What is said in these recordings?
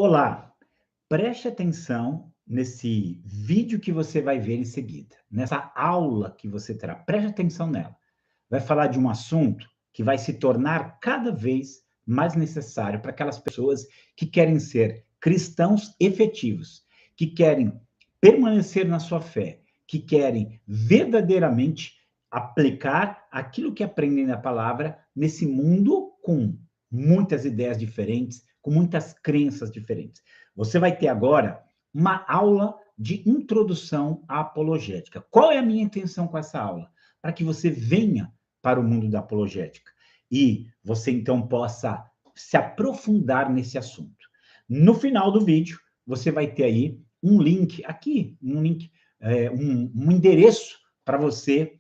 Olá, preste atenção nesse vídeo que você vai ver em seguida, nessa aula que você terá. Preste atenção nela. Vai falar de um assunto que vai se tornar cada vez mais necessário para aquelas pessoas que querem ser cristãos efetivos, que querem permanecer na sua fé, que querem verdadeiramente aplicar aquilo que aprendem na palavra nesse mundo com muitas ideias diferentes, com muitas crenças diferentes. Você vai ter agora uma aula de introdução à apologética. Qual é a minha intenção com essa aula? Para que você venha para o mundo da apologética e você então possa se aprofundar nesse assunto. No final do vídeo, você vai ter aí um link aqui, um endereço para você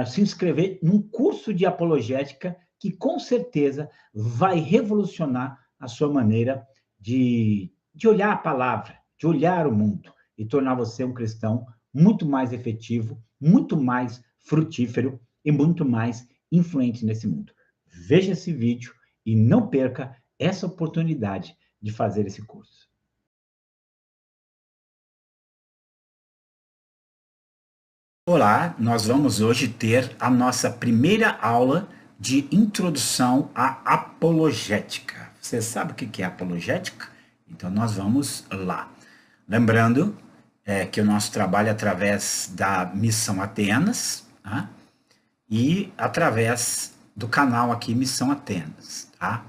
se inscrever num curso de apologética que com certeza vai revolucionar a sua maneira de olhar a palavra, de olhar o mundo e tornar você um cristão muito mais efetivo, muito mais frutífero e muito mais influente nesse mundo. Veja esse vídeo e não perca essa oportunidade de fazer esse curso. Olá, nós vamos hoje ter a nossa primeira aula de introdução à apologética. Você sabe o que é apologética? Então nós vamos lá. Lembrando que o nosso trabalho é através da Missão Atenas, tá? E através do canal aqui Missão Atenas, tá?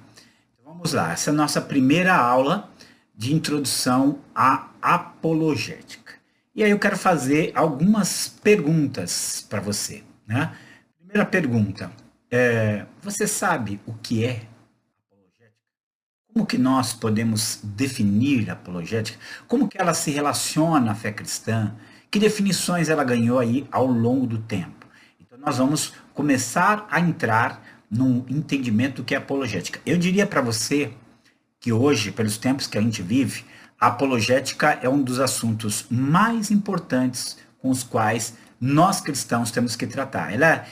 Então, vamos lá, essa é a nossa primeira aula de introdução à apologética. E aí eu quero fazer algumas perguntas para você, né? Primeira pergunta, você sabe o que é apologética? Como que nós podemos definir a apologética? Como que ela se relaciona à fé cristã? Que definições ela ganhou aí ao longo do tempo? Então nós vamos começar a entrar num entendimento do que é apologética. Eu diria para você que hoje, pelos tempos que a gente vive, a apologética é um dos assuntos mais importantes com os quais nós cristãos temos que tratar. Ela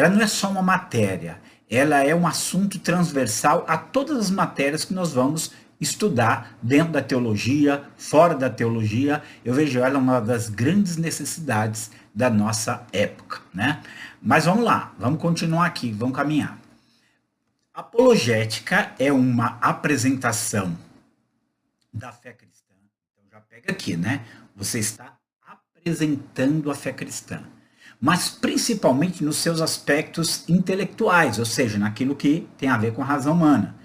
não é só uma matéria, ela é um assunto transversal a todas as matérias que nós vamos estudar dentro da teologia, fora da teologia. Eu vejo ela uma das grandes necessidades da nossa época, né? Mas vamos lá, vamos continuar aqui, vamos caminhar. Apologética é uma apresentação da fé cristã. Então já pega aqui, né? Você está apresentando a fé cristã, mas principalmente nos seus aspectos intelectuais, ou seja, naquilo que tem a ver com a razão humana.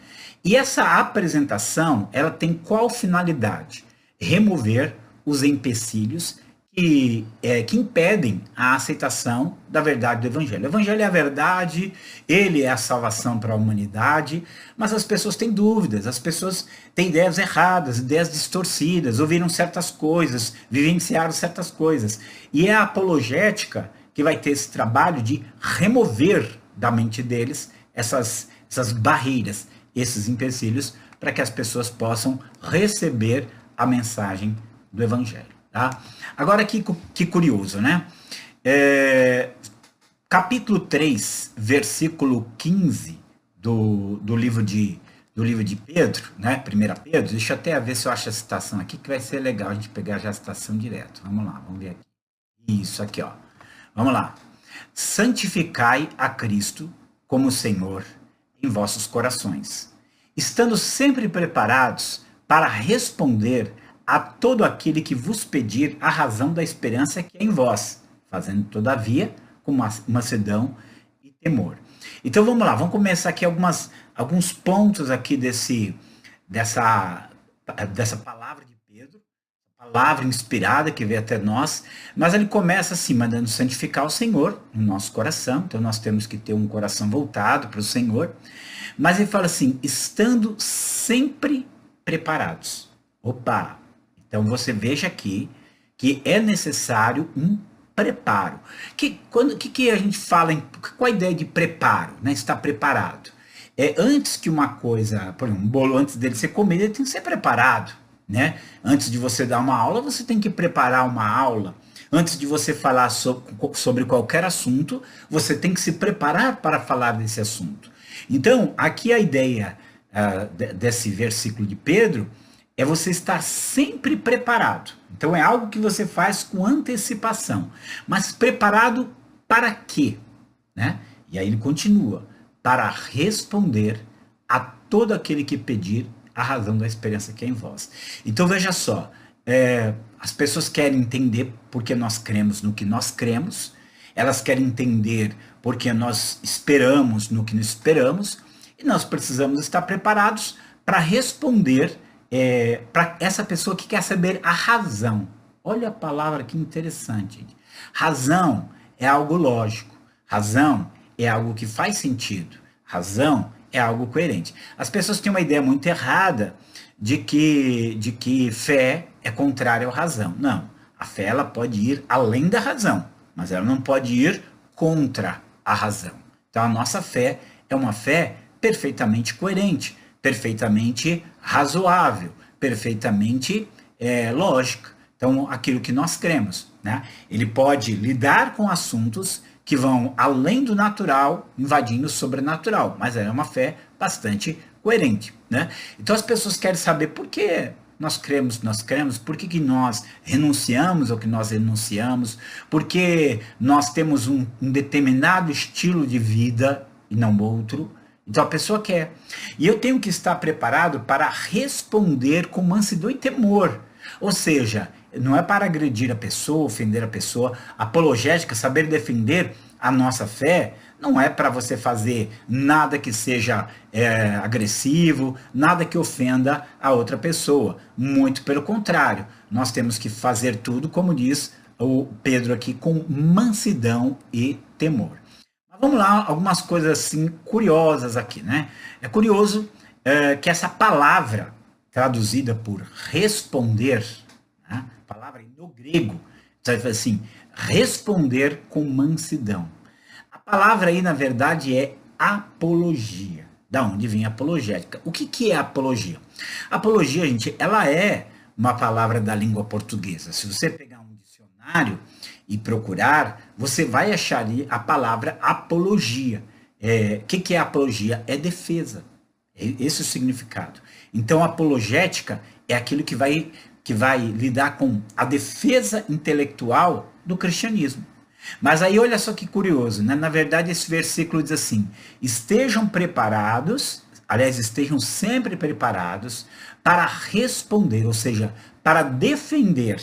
E essa apresentação, ela tem qual finalidade? Remover os empecilhos que impedem a aceitação da verdade do Evangelho. O Evangelho é a verdade, ele é a salvação para a humanidade, mas as pessoas têm dúvidas, as pessoas têm ideias erradas, ideias distorcidas, ouviram certas coisas, vivenciaram certas coisas. E é a apologética que vai ter esse trabalho de remover da mente deles essas barreiras, esses empecilhos, para que as pessoas possam receber a mensagem do Evangelho. Tá? Agora, que curioso, né? Capítulo 3, versículo 15 do livro de Pedro, né? 1 Pedro, deixa eu até ver se eu acho a citação aqui, que vai ser legal a gente pegar já a citação direto. Vamos lá, vamos ver aqui. Isso aqui, ó. Vamos lá. Santificai a Cristo como Senhor em vossos corações, estando sempre preparados para responder a todo aquele que vos pedir a razão da esperança que é em vós, fazendo todavia com mansidão e temor. Então vamos lá, vamos começar aqui alguns pontos aqui dessa palavra de Pedro, palavra inspirada que veio até nós, mas ele começa assim, mandando santificar o Senhor no nosso coração, então nós temos que ter um coração voltado para o Senhor, mas ele fala assim, estando sempre preparados. Opa! Então você veja aqui que é necessário um preparo. Que a gente fala, qual a ideia de preparo, né? Estar preparado. Antes que uma coisa, por exemplo, um bolo antes dele ser comido, ele tem que ser preparado, né? Antes de você dar uma aula, você tem que preparar uma aula. Antes de você falar sobre qualquer assunto, você tem que se preparar para falar desse assunto. Então, aqui a ideia desse versículo de Pedro é você estar sempre preparado. Então é algo que você faz com antecipação. Mas preparado para quê? Né? E aí ele continua, para responder a todo aquele que pedir a razão da esperança que é em vós. Então veja só, as pessoas querem entender porque nós cremos no que nós cremos, elas querem entender porque nós esperamos no que nós esperamos, e nós precisamos estar preparados para responder para essa pessoa que quer saber a razão. Olha a palavra que interessante, gente. Razão é algo lógico, razão é algo que faz sentido, razão é algo coerente. As pessoas têm uma ideia muito errada de que fé é contrária à razão. Não, a fé ela pode ir além da razão, mas ela não pode ir contra a razão. Então a nossa fé é uma fé perfeitamente coerente, perfeitamente razoável, perfeitamente lógica. Então aquilo que nós cremos, né? Ele pode lidar com assuntos que vão além do natural, invadindo o sobrenatural, mas é uma fé bastante coerente, né? Então as pessoas querem saber por que nós cremos, por que nós renunciamos ao que nós renunciamos, por que nós temos um determinado estilo de vida e não outro. Então a pessoa quer. E eu tenho que estar preparado para responder com mansidão e temor. Ou seja, não é para agredir a pessoa, ofender a pessoa. Apologética, saber defender a nossa fé, não é para você fazer nada que seja agressivo, nada que ofenda a outra pessoa. Muito pelo contrário, nós temos que fazer tudo, como diz o Pedro aqui, com mansidão e temor. Mas vamos lá, algumas coisas assim curiosas aqui, né? É curioso que essa palavra, traduzida por responder, né? Palavra no grego, assim, responder com mansidão. A palavra aí, na verdade, é apologia. Da onde vem a apologética? O que é apologia? Apologia, gente, ela é uma palavra da língua portuguesa. Se você pegar um dicionário e procurar, você vai achar ali a palavra apologia. O que é apologia? É defesa. Esse é o significado. Então, apologética é aquilo que vai lidar com a defesa intelectual do cristianismo. Mas aí olha só que curioso, né? Na verdade esse versículo diz assim, estejam preparados, aliás, estejam sempre preparados para responder, ou seja, para defender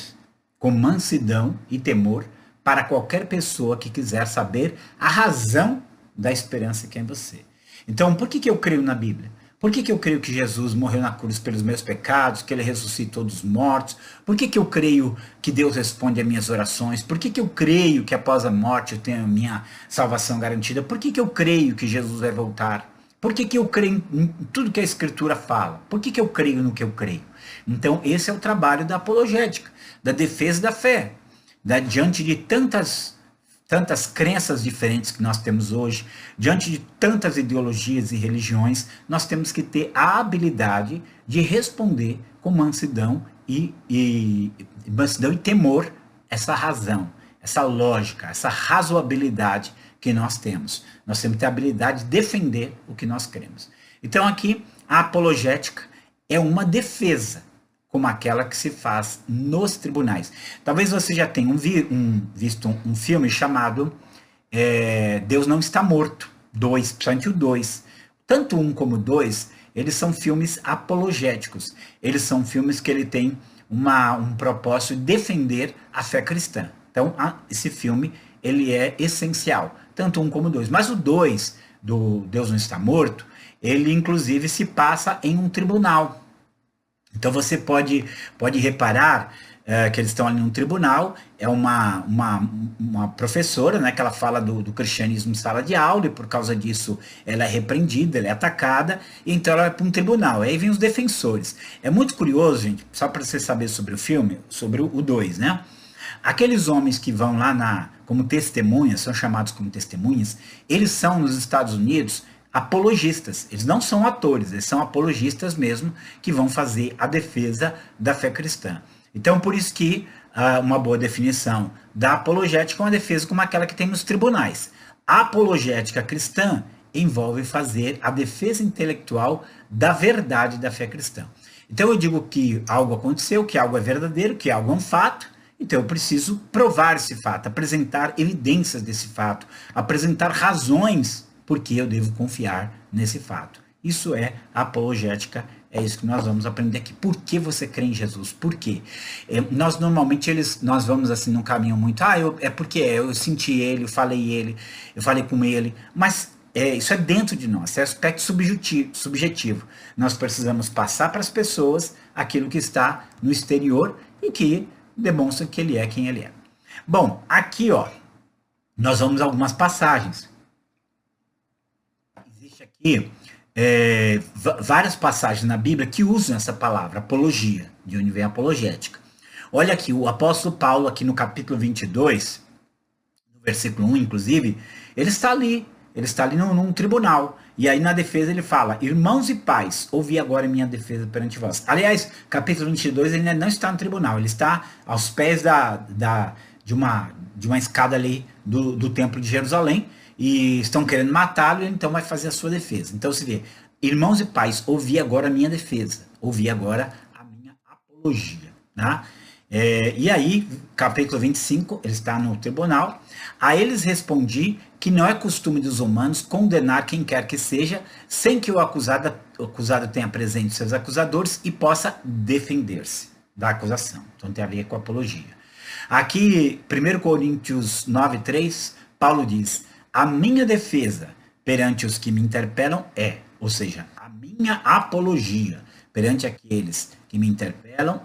com mansidão e temor para qualquer pessoa que quiser saber a razão da esperança que é em você. Então, por que eu creio na Bíblia? Por que eu creio que Jesus morreu na cruz pelos meus pecados, que ele ressuscitou dos mortos? Por que eu creio que Deus responde às minhas orações? Por que eu creio que após a morte eu tenho a minha salvação garantida? Por que eu creio que Jesus vai voltar? Por que eu creio em tudo que a Escritura fala? Por que eu creio no que eu creio? Então, esse é o trabalho da apologética, da defesa da fé. Diante de tantas crenças diferentes que nós temos hoje, diante de tantas ideologias e religiões, nós temos que ter a habilidade de responder com mansidão e temor essa razão, essa lógica, essa razoabilidade que nós temos. Nós temos que ter a habilidade de defender o que nós cremos. Então aqui, a apologética é uma defesa, como aquela que se faz nos tribunais. Talvez você já tenha visto um filme chamado Deus Não Está Morto, 2, principalmente o 2. Tanto um como o 2, eles são filmes apologéticos. Eles são filmes que ele tem um propósito de defender a fé cristã. Então, esse filme ele é essencial, tanto um como o 2. Mas o 2, do Deus Não Está Morto, ele inclusive se passa em um tribunal. Então você pode reparar que eles estão ali num tribunal, é uma professora, né, que ela fala do cristianismo em sala de aula, e por causa disso ela é repreendida, ela é atacada, e então ela vai para um tribunal, aí vem os defensores. É muito curioso, gente, só para você saber sobre o filme, sobre o 2, né? Aqueles homens que vão lá como testemunhas, são chamados como testemunhas, eles são nos Estados Unidos apologistas, eles não são atores, eles são apologistas mesmo, que vão fazer a defesa da fé cristã. Então, por isso que uma boa definição da apologética é uma defesa como aquela que tem nos tribunais. A apologética cristã envolve fazer a defesa intelectual da verdade da fé cristã. Então eu digo que algo aconteceu, que algo é verdadeiro, que algo é um fato, então eu preciso provar esse fato, apresentar evidências desse fato, apresentar razões por que eu devo confiar nesse fato. Isso é apologética, é isso que nós vamos aprender aqui. Por que você crê em Jesus? Por quê? Nós normalmente nós vamos assim num caminho muito, é porque eu senti ele, eu falei com ele, mas isso é dentro de nós, é aspecto subjetivo. Nós precisamos passar para as pessoas aquilo que está no exterior e que demonstra que ele é quem ele é. Bom, aqui ó, nós vamos a algumas passagens. Existe aqui várias passagens na Bíblia que usam essa palavra, apologia, de onde vem a apologética. Olha aqui, o apóstolo Paulo, aqui no capítulo 22, no versículo 1, inclusive, ele está ali num tribunal, e aí na defesa ele fala, irmãos e pais, ouvi agora minha defesa perante vós. Aliás, capítulo 22, ele não está no tribunal, ele está aos pés de uma escada ali do templo de Jerusalém, e estão querendo matá-lo, então vai fazer a sua defesa. Então se vê, irmãos e pais, ouvi agora a minha defesa, ouvi agora a minha apologia. Tá? E aí, capítulo 25, ele está no tribunal, a eles respondi que não é costume dos humanos condenar quem quer que seja, sem que o acusado tenha presente seus acusadores e possa defender-se da acusação. Então tem a ver com a apologia. Aqui, 1 Coríntios 9:3, Paulo diz, a minha defesa perante os que me interpelam ou seja, a minha apologia perante aqueles que me interpelam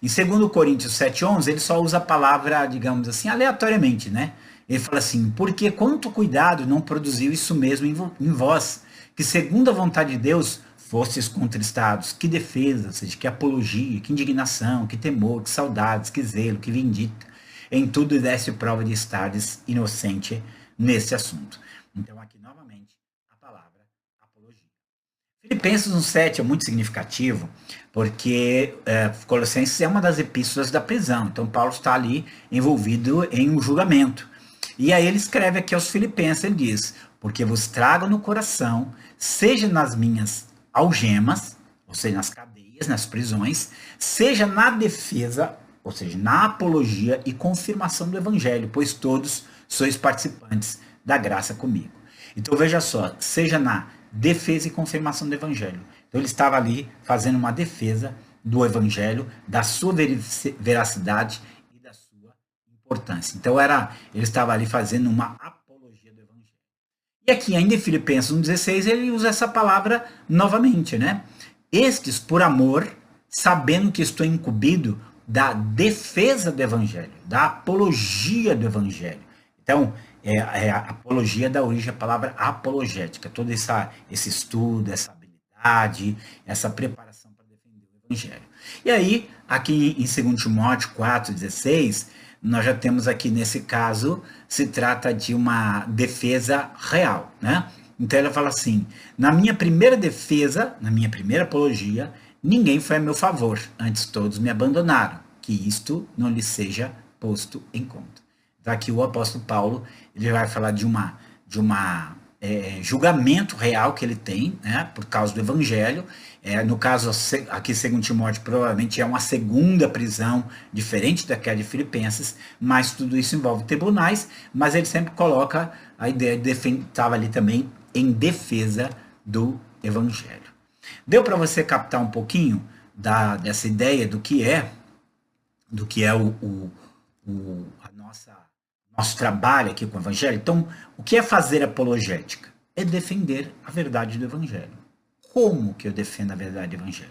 Em 2 Coríntios 7:11, ele só usa a palavra, digamos assim, aleatoriamente, né? Ele fala assim, porque quanto cuidado não produziu isso mesmo em vós, que segundo a vontade de Deus, fostes contristados, que defesa, ou seja, que apologia, que indignação, que temor, que saudades, que zelo, que vindita, em tudo desse prova de estares inocente nesse assunto. Então aqui novamente a palavra apologia. Filipenses 1:7 é muito significativo, porque Colossenses é uma das epístolas da prisão, então Paulo está ali envolvido em um julgamento. E aí ele escreve aqui aos Filipenses, ele diz, porque vos trago no coração, seja nas minhas algemas, ou seja, nas cadeias, nas prisões, seja na defesa, ou seja, na apologia e confirmação do evangelho, pois todos sois participantes da graça comigo. Então veja só, seja na defesa e confirmação do evangelho. Então ele estava ali fazendo uma defesa do evangelho, da sua veracidade e da sua importância. Então ele estava ali fazendo uma apologia do evangelho. E aqui ainda em Filipenses 1:16 ele usa essa palavra novamente, né? Estes por amor, sabendo que estou incumbido da defesa do evangelho, da apologia do evangelho. Então, a apologia dá origem à palavra apologética, todo esse estudo, essa habilidade, essa preparação para defender o evangelho. E aí, aqui em 2 Timóteo 4:16, nós já temos aqui nesse caso, se trata de uma defesa real, né? Então ela fala assim, na minha primeira defesa, na minha primeira apologia, ninguém foi a meu favor, antes todos me abandonaram, que isto não lhe seja posto em conta. Então aqui o apóstolo Paulo, ele vai falar de uma julgamento real que ele tem, né, por causa do evangelho. No caso aqui, 2 Timóteo, provavelmente é uma segunda prisão, diferente daquela de Filipenses, mas tudo isso envolve tribunais, mas ele sempre coloca a ideia de estava ali também em defesa do evangelho. Deu para você captar um pouquinho dessa ideia do que é nosso trabalho aqui com o evangelho? Então, o que é fazer apologética? É defender a verdade do evangelho. Como que eu defendo a verdade do evangelho?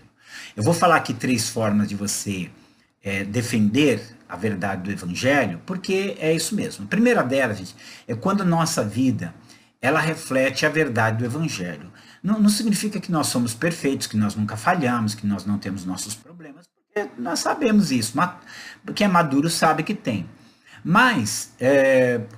Eu vou falar aqui 3 formas de você defender a verdade do evangelho, porque é isso mesmo. A primeira delas, gente, é quando a nossa vida ela reflete a verdade do evangelho. Não significa que nós somos perfeitos, que nós nunca falhamos, que nós não temos nossos problemas, porque nós sabemos isso. Quem é maduro sabe que tem. Mas,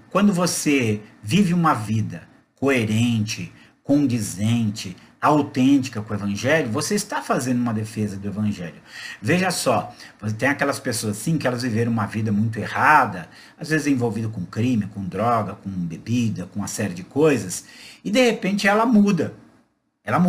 quando você vive uma vida coerente, condizente, autêntica com o evangelho, você está fazendo uma defesa do evangelho. Veja só, tem aquelas pessoas assim que elas viveram uma vida muito errada, às vezes envolvida com crime, com droga, com bebida, com uma série de coisas, e de repente ela muda. Ela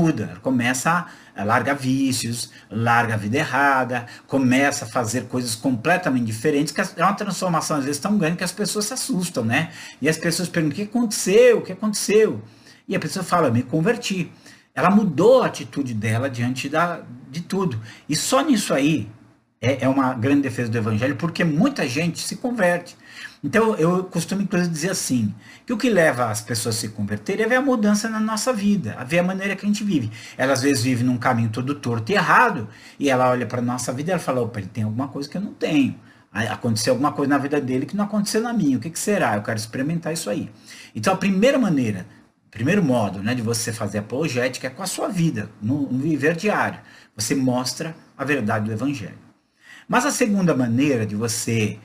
começa a largar vícios, larga a vida errada, começa a fazer coisas completamente diferentes, que é uma transformação às vezes tão grande que as pessoas se assustam, né? E as pessoas perguntam, o que aconteceu? O que aconteceu? E a pessoa fala, me converti. Ela mudou a atitude dela diante de tudo. E só nisso aí é uma grande defesa do evangelho, porque muita gente se converte. Então, eu costumo, inclusive, dizer assim, que o que leva as pessoas a se converterem é ver a mudança na nossa vida, a ver a maneira que a gente vive. Ela, às vezes, vive num caminho todo torto e errado, e ela olha para a nossa vida e ela fala, opa, ele tem alguma coisa que eu não tenho. Aconteceu alguma coisa na vida dele que não aconteceu na minha. O que será? Eu quero experimentar isso aí. Então, a primeira maneira, o primeiro modo, né, de você fazer apologética é com a sua vida, no viver diário. Você mostra a verdade do evangelho. Mas a segunda maneira de você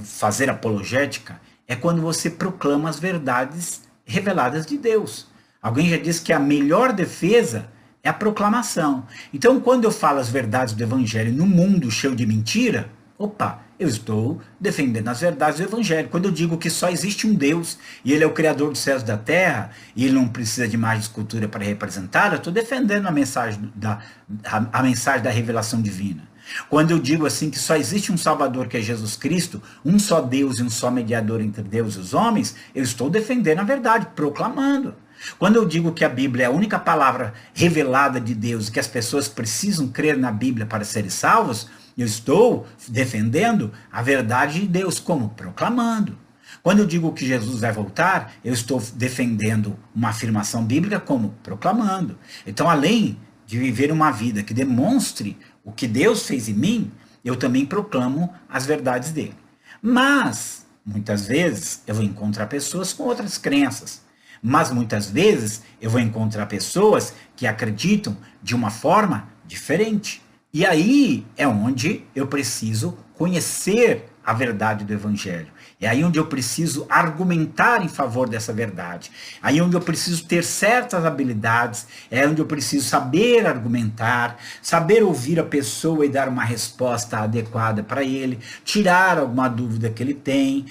fazer apologética é quando você proclama as verdades reveladas de Deus. Alguém já disse que a melhor defesa é a proclamação. Então, quando eu falo as verdades do evangelho num mundo cheio de mentira, opa, eu estou defendendo as verdades do evangelho. Quando eu digo que só existe um Deus e ele é o criador dos céus e da terra e ele não precisa de imagem de escultura para representar, eu estou defendendo a mensagem a mensagem da revelação divina. Quando eu digo assim que só existe um Salvador, que é Jesus Cristo, um só Deus e um só mediador entre Deus e os homens, eu estou defendendo a verdade, proclamando. Quando eu digo que a Bíblia é a única palavra revelada de Deus e que as pessoas precisam crer na Bíblia para serem salvos, eu estou defendendo a verdade de Deus, como? Proclamando. Quando eu digo que Jesus vai voltar, eu estou defendendo uma afirmação bíblica como? Proclamando. Então, além de viver uma vida que demonstre o que Deus fez em mim, eu também proclamo as verdades dele. Mas, muitas vezes, eu vou encontrar pessoas com outras crenças. Mas, muitas vezes, eu vou encontrar pessoas que acreditam de uma forma diferente. E aí é onde eu preciso conhecer a verdade do evangelho. É aí onde eu preciso argumentar em favor dessa verdade. Aí onde eu preciso ter certas habilidades, é onde eu preciso saber argumentar, saber ouvir a pessoa e dar uma resposta adequada para ele, tirar alguma dúvida que ele tem,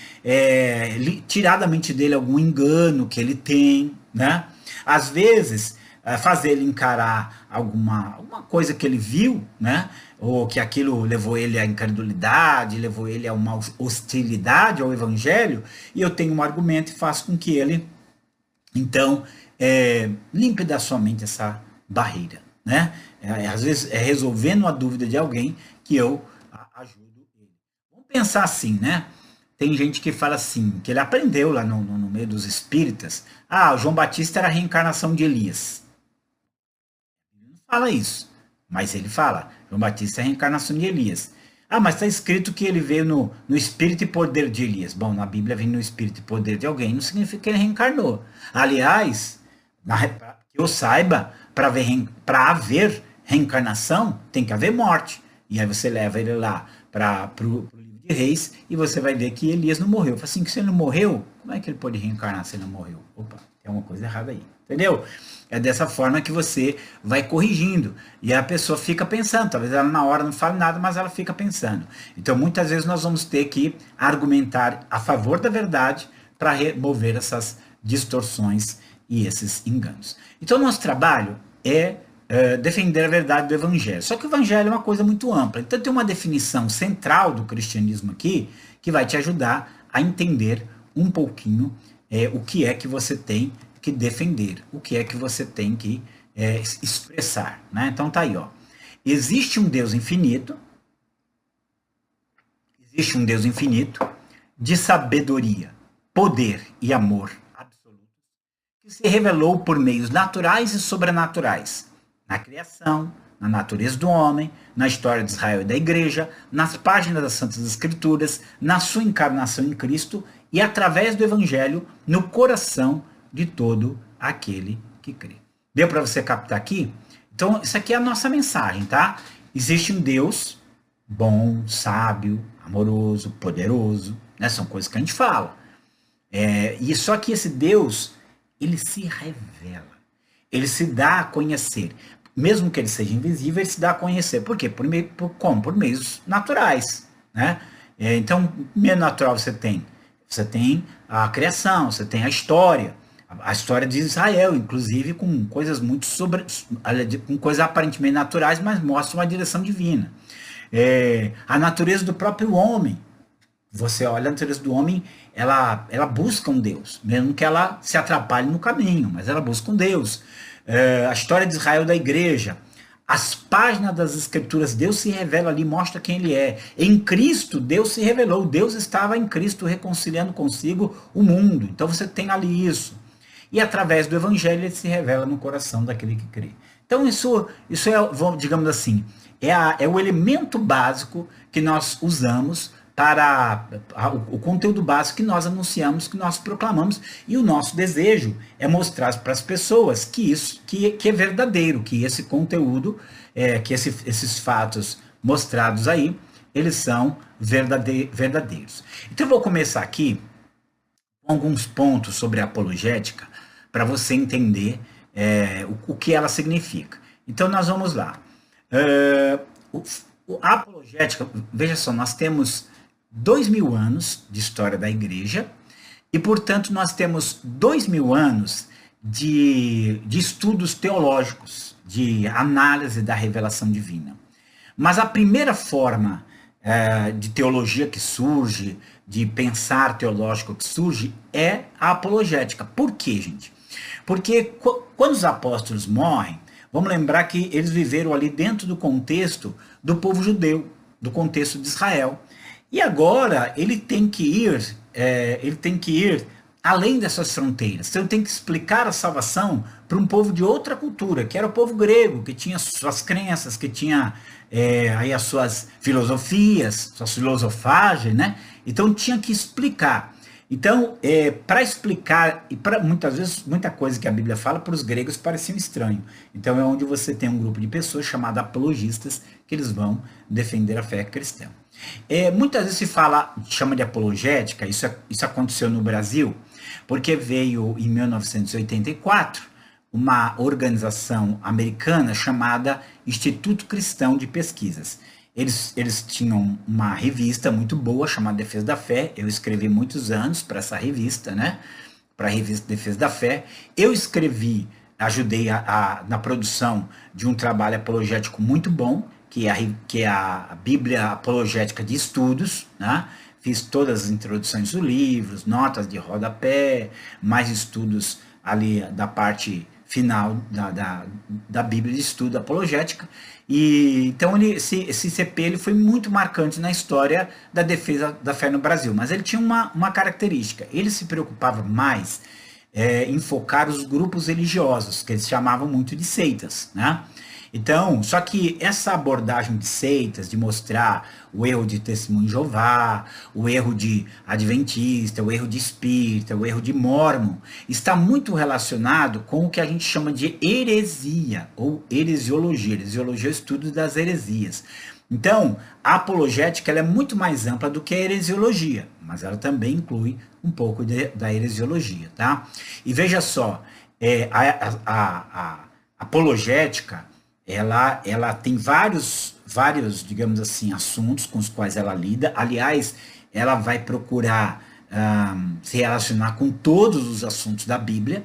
tirar da mente dele algum engano que ele tem, né? Às vezes, fazer ele encarar alguma coisa que ele viu, né? Ou que aquilo levou ele à incredulidade, levou ele a uma hostilidade ao evangelho, e eu tenho um argumento e faço com que ele, então, limpe da sua mente essa barreira, né? Às vezes é resolvendo a dúvida de alguém que eu ajudo ele. Vamos pensar assim, né? Tem gente que fala assim, que ele aprendeu lá no meio dos espíritas, o João Batista era a reencarnação de Elias. Ele não fala isso, mas ele fala, João Batista é a reencarnação de Elias. Mas está escrito que ele veio no espírito e poder de Elias. Bom, na Bíblia vem no espírito e poder de alguém, não significa que ele reencarnou. Aliás, que eu saiba, para haver reencarnação, tem que haver morte. E aí você leva ele lá para o livro de Reis e você vai ver que Elias não morreu. Fala assim, que se ele não morreu, como é que ele pode reencarnar se ele não morreu? Opa, tem uma coisa errada aí. Entendeu? É dessa forma que você vai corrigindo. E a pessoa fica pensando. Talvez ela na hora não fale nada, mas ela fica pensando. Então, muitas vezes nós vamos ter que argumentar a favor da verdade para remover essas distorções e esses enganos. Então, nosso trabalho é defender a verdade do evangelho. Só que o evangelho é uma coisa muito ampla. Então, tem uma definição central do cristianismo aqui que vai te ajudar a entender um pouquinho o que é que você tem que defender, o que é que você tem que expressar, né? Então tá aí, ó. Existe um Deus infinito de sabedoria, poder e amor absoluto, que se revelou por meios naturais e sobrenaturais, na criação, na natureza do homem, na história de Israel e da igreja, nas páginas das Santas Escrituras, na sua encarnação em Cristo e através do evangelho no coração de todo aquele que crê. Deu para você captar aqui? Então, isso aqui é a nossa mensagem, tá? Existe um Deus bom, sábio, amoroso, poderoso, né? São coisas que a gente fala. E só que esse Deus, ele se revela. ele se dá a conhecer. Mesmo que ele seja invisível, ele se dá a conhecer. Por quê? Como? Por meios naturais, né? Então, meio natural você tem. Você tem a criação, você tem a história. A história de Israel, inclusive, com coisas muito com coisas aparentemente naturais, mas mostra uma direção divina. A natureza do próprio homem. Você olha a natureza do homem, ela busca um Deus, mesmo que ela se atrapalhe no caminho, mas ela busca um Deus. A história de Israel da igreja, as páginas das escrituras, Deus se revela ali, mostra quem ele é. Em Cristo, Deus se revelou, Deus estava em Cristo reconciliando consigo o mundo. Então você tem ali isso. E através do evangelho ele se revela no coração daquele que crê. Então isso é, digamos assim, é o elemento básico que nós usamos para o conteúdo básico que nós anunciamos, que nós proclamamos, e o nosso desejo é mostrar para as pessoas que isso que é verdadeiro, que esse conteúdo, que esses fatos mostrados aí, eles são verdadeiros. Então eu vou começar aqui com alguns pontos sobre a apologética, para você entender o que ela significa. Então nós vamos lá. A apologética, veja só, nós temos 2000 anos de história da igreja e, portanto, nós temos 2000 anos de estudos teológicos, de análise da revelação divina. Mas a primeira forma de teologia que surge, de pensar teológico que surge, é a apologética. Por quê, gente? Porque quando os apóstolos morrem, vamos lembrar que eles viveram ali dentro do contexto do povo judeu, do contexto de Israel. E agora ele tem que ir além dessas fronteiras. Então ele tem que explicar a salvação para um povo de outra cultura, que era o povo grego, que tinha suas crenças, que tinha aí as suas filosofias, suas filosofagens, né? Então tinha que explicar. Então, para explicar, e muitas vezes, muita coisa que a Bíblia fala para os gregos parecia estranho. Então é onde você tem um grupo de pessoas chamadas apologistas, que eles vão defender a fé cristã. Muitas vezes se chama de apologética, isso aconteceu no Brasil, porque veio em 1984 uma organização americana chamada Instituto Cristão de Pesquisas. Eles tinham uma revista muito boa chamada Defesa da Fé. Eu escrevi muitos anos para essa revista, né? Para a revista Defesa da Fé. Eu ajudei na produção de um trabalho apologético muito bom, que é a Bíblia Apologética de Estudos, né? Fiz todas as introduções dos livros, notas de rodapé, mais estudos ali da parte final da Bíblia de Estudo Apologética. E então esse CP ele foi muito marcante na história da defesa da fé no Brasil, mas ele tinha uma característica: ele se preocupava mais em focar os grupos religiosos, que eles chamavam muito de seitas, né? Então, só que essa abordagem de seitas, de mostrar o erro de Testemunho de Jeová, o erro de Adventista, o erro de Espírita, o erro de Mórmon, está muito relacionado com o que a gente chama de heresia ou heresiologia. Heresiologia é o estudo das heresias. Então, a apologética ela é muito mais ampla do que a heresiologia, mas ela também inclui um pouco da heresiologia, tá? E veja só, a apologética ela tem vários, digamos assim, assuntos com os quais ela lida. Aliás, ela vai procurar se relacionar com todos os assuntos da Bíblia,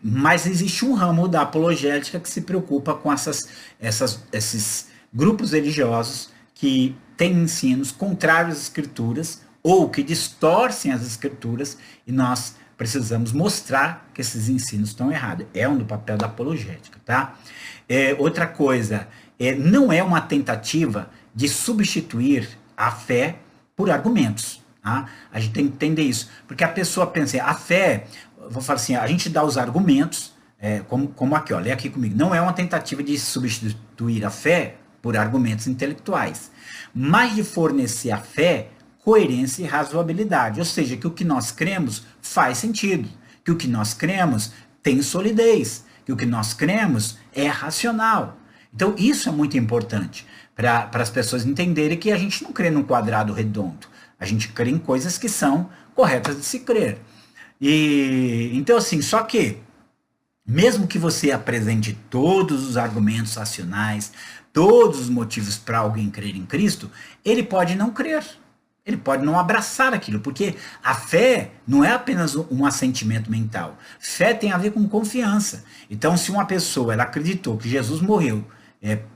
mas existe um ramo da apologética que se preocupa com esses grupos religiosos que têm ensinos contrários às Escrituras ou que distorcem as Escrituras, e nós precisamos mostrar que esses ensinos estão errados. É um do papel da apologética, tá? Outra coisa, não é uma tentativa de substituir a fé por argumentos, tá? A gente tem que entender isso, porque a pessoa pensa, a fé, vou falar assim, a gente dá os argumentos, como aqui, ó, lê aqui comigo, não é uma tentativa de substituir a fé por argumentos intelectuais, mas de fornecer à fé coerência e razoabilidade, ou seja, que o que nós cremos faz sentido, que o que nós cremos tem solidez, que o que nós cremos é racional. Então isso é muito importante para as pessoas entenderem que a gente não crê num quadrado redondo, a gente crê em coisas que são corretas de se crer. E então assim, só que mesmo que você apresente todos os argumentos racionais, todos os motivos para alguém crer em Cristo, ele pode não crer. Ele pode não abraçar aquilo, porque a fé não é apenas um assentimento mental. Fé tem a ver com confiança. Então, se uma pessoa ela acreditou que Jesus morreu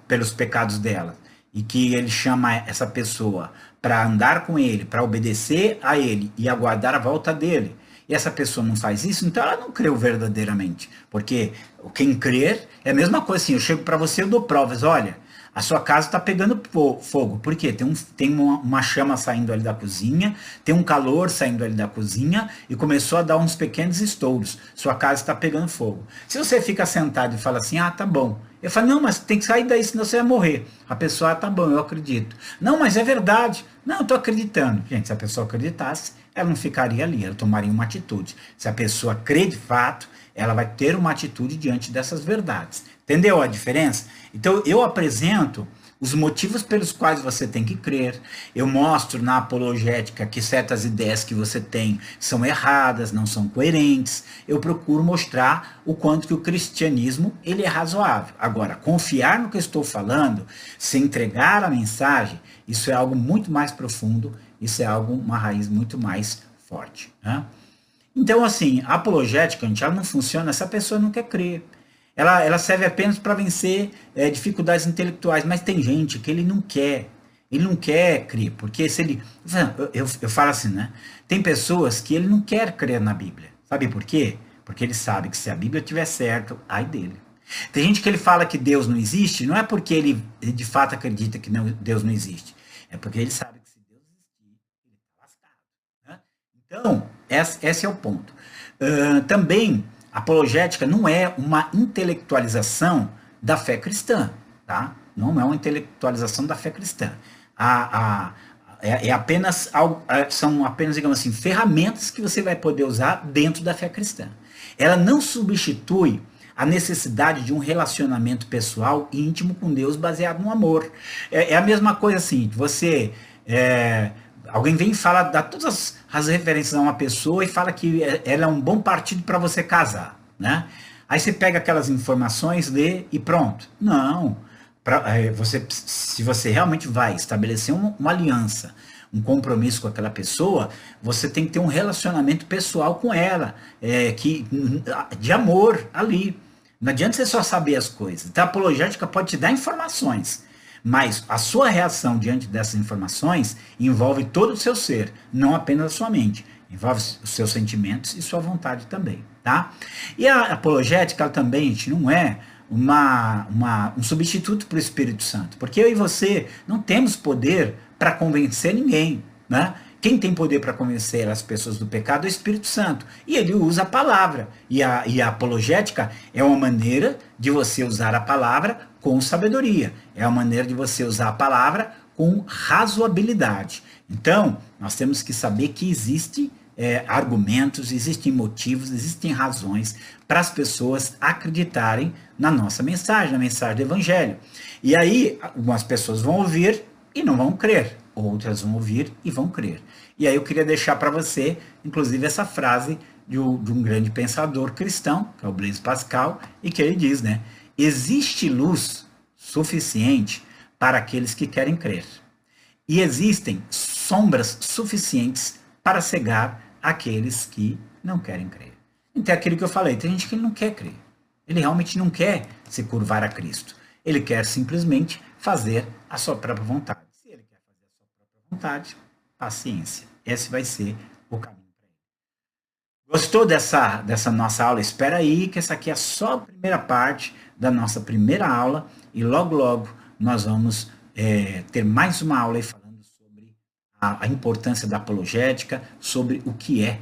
pelos pecados dela, e que ele chama essa pessoa para andar com ele, para obedecer a ele e aguardar a volta dele, e essa pessoa não faz isso, então ela não creu verdadeiramente. Porque quem crer é a mesma coisa assim, eu chego para você e dou provas, olha, a sua casa está pegando fogo. Por quê? Tem uma chama saindo ali da cozinha, tem um calor saindo ali da cozinha e começou a dar uns pequenos estouros. Sua casa está pegando fogo. Se você fica sentado e fala assim, ah, tá bom. Eu falo, não, mas tem que sair daí, senão você vai morrer. A pessoa, ah, tá bom, eu acredito. Não, mas é verdade. Não, eu tô acreditando. Gente, se a pessoa acreditasse, ela não ficaria ali, ela tomaria uma atitude. Se a pessoa crê de fato, ela vai ter uma atitude diante dessas verdades. Entendeu a diferença? Então, eu apresento os motivos pelos quais você tem que crer. Eu mostro na apologética que certas ideias que você tem são erradas, não são coerentes. Eu procuro mostrar o quanto que o cristianismo ele é razoável. Agora, confiar no que eu estou falando, se entregar a mensagem, isso é algo muito mais profundo, isso é algo, uma raiz muito mais forte, né? Então, assim, a apologética, gente, ela não funciona se a pessoa não quer crer. Ela serve apenas para vencer dificuldades intelectuais, mas tem gente que ele não quer crer, porque se ele, eu falo assim, né? Tem pessoas que ele não quer crer na Bíblia, sabe por quê? Porque ele sabe que se a Bíblia estiver certo, ai dele. Tem gente que ele fala que Deus não existe, não é porque ele de fato acredita que não, Deus não existe, é porque ele sabe que se Deus existir, ele está lascado, né? Então, esse é o ponto. Também apologética não é uma intelectualização da fé cristã, tá? Não é uma intelectualização da fé cristã. É apenas são apenas, digamos assim, ferramentas que você vai poder usar dentro da fé cristã. Ela não substitui a necessidade de um relacionamento pessoal e íntimo com Deus baseado no amor. É a mesma coisa assim, você alguém vem e fala, dá todas as referências a uma pessoa e fala que ela é um bom partido para você casar, né? Aí você pega aquelas informações, lê e pronto. Não. Se você realmente vai estabelecer uma aliança, um compromisso com aquela pessoa, você tem que ter um relacionamento pessoal com ela, de amor ali. Não adianta você só saber as coisas. Então, a apologética pode te dar informações, mas a sua reação diante dessas informações envolve todo o seu ser, não apenas a sua mente. Envolve os seus sentimentos e sua vontade também, tá? E a apologética, ela também, gente, não é um substituto para o Espírito Santo, porque eu e você não temos poder para convencer ninguém, né? Quem tem poder para convencer as pessoas do pecado é o Espírito Santo. E ele usa a palavra. E a apologética é uma maneira de você usar a palavra com sabedoria. É uma maneira de você usar a palavra com razoabilidade. Então, nós temos que saber que existem argumentos, existem motivos, existem razões para as pessoas acreditarem na nossa mensagem, na mensagem do Evangelho. E aí, algumas pessoas vão ouvir e não vão crer. Outras vão ouvir e vão crer. E aí eu queria deixar para você, inclusive, essa frase de um grande pensador cristão, que é o Blaise Pascal, e que ele diz, né? Existe luz suficiente para aqueles que querem crer. E existem sombras suficientes para cegar aqueles que não querem crer. Então é aquilo que eu falei, tem gente que ele não quer crer. Ele realmente não quer se curvar a Cristo. Ele quer simplesmente fazer a sua própria vontade. Vontade, paciência. Esse vai ser o caminho para ele. Gostou dessa nossa aula? Espera aí, que essa aqui é só a primeira parte da nossa primeira aula e logo, logo nós vamos ter mais uma aula aí falando sobre a importância da apologética, sobre o que é